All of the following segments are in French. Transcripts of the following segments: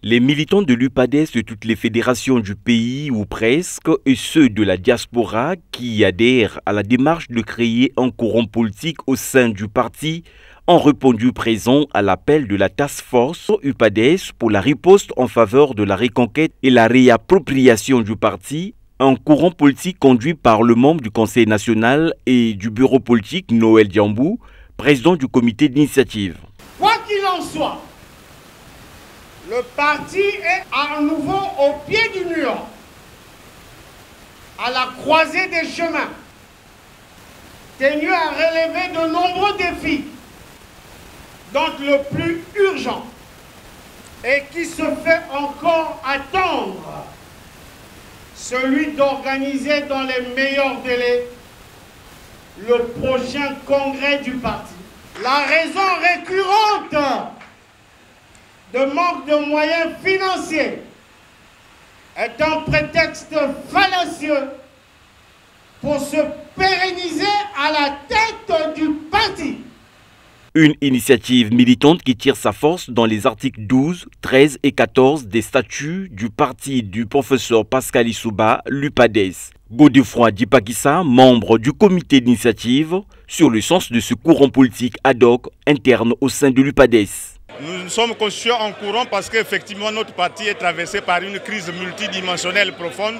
Les militants de l'UPADES de toutes les fédérations du pays, ou presque, et ceux de la diaspora qui adhèrent à la démarche de créer un courant politique au sein du parti, ont répondu présent à l'appel de la Task Force UPADES pour la riposte en faveur de la reconquête et la réappropriation du parti, un courant politique conduit par le membre du Conseil national et du bureau politique Noël Diambou, président du comité d'initiative. Quoi qu'il en soit, le parti est à nouveau au pied du mur, à la croisée des chemins, tenu à relever de nombreux défis, dont le plus urgent et qui se fait encore attendre, celui d'organiser dans les meilleurs délais le prochain congrès du parti. La raison récurrente de manque de moyens financiers est un prétexte fallacieux pour se pérenniser à la tête du parti. Une initiative militante qui tire sa force dans les articles 12, 13 et 14 des statuts du parti du professeur Pascal Issouba, l'UPADES. Godefroy Dipakissa, membre du comité d'initiative, sur le sens de ce courant politique ad hoc interne au sein de l'UPADES. Nous sommes constitués en courant parce qu'effectivement notre parti est traversé par une crise multidimensionnelle profonde.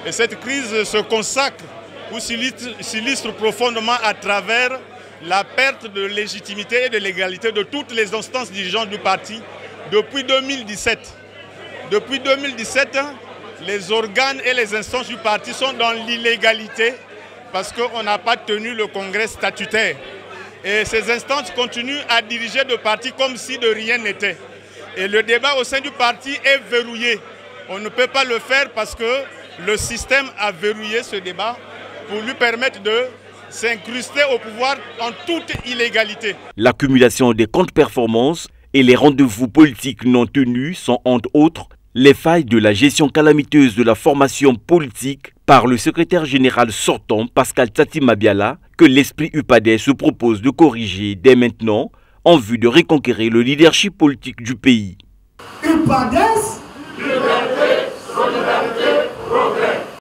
Et cette crise se consacre ou s'illustre profondément à travers la perte de légitimité et de légalité de toutes les instances dirigeantes du parti depuis 2017. Depuis 2017, les organes et les instances du parti sont dans l'illégalité parce qu'on n'a pas tenu le congrès statutaire. Et ces instances continuent à diriger le parti comme si de rien n'était. Et le débat au sein du parti est verrouillé. On ne peut pas le faire parce que le système a verrouillé ce débat pour lui permettre de s'incruster au pouvoir en toute illégalité. L'accumulation des comptes performances et les rendez-vous politiques non tenus sont entre autres les failles de la gestion calamiteuse de la formation politique par le secrétaire général sortant Pascal Tsati Mabiala que l'esprit UPADES se propose de corriger dès maintenant en vue de reconquérir le leadership politique du pays. UPADES